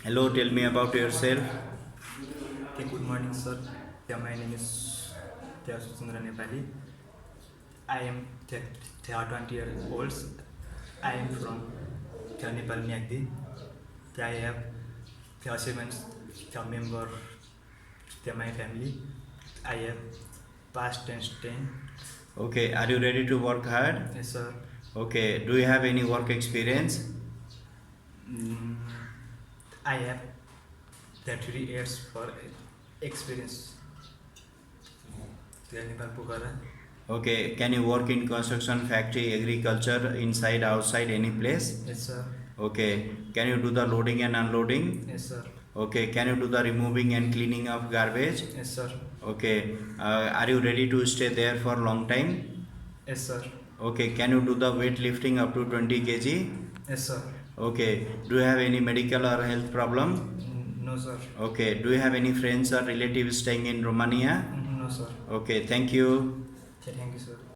Hello, tell me about yourself. Okay, good morning, sir. Yeah, my name is Suchindra Nepali. I am 20 years old. I am from Nepal, Nyakdi. I have 7 member of my family. I have past tense 10. Okay, are you ready to work hard? Yes, sir. Okay, do you have any work experience? Mm, I have 33 years for experience. Nepal Pokhara. Okay, can you work in construction, factory, agriculture, inside, outside, any place? Yes, sir. Okay, can you do the loading and unloading? Yes, sir. Okay, can you do the removing and cleaning of garbage? Yes, sir. Okay, are you ready to stay there for long time? Yes, sir. Okay, can you do the weight lifting up to 20 kg? Yes, sir. Okay, do you have any medical or health problem? No, sir. Okay, do you have any friends or relatives staying in Romania? No, sir. Okay, thank you. Okay, thank you, sir.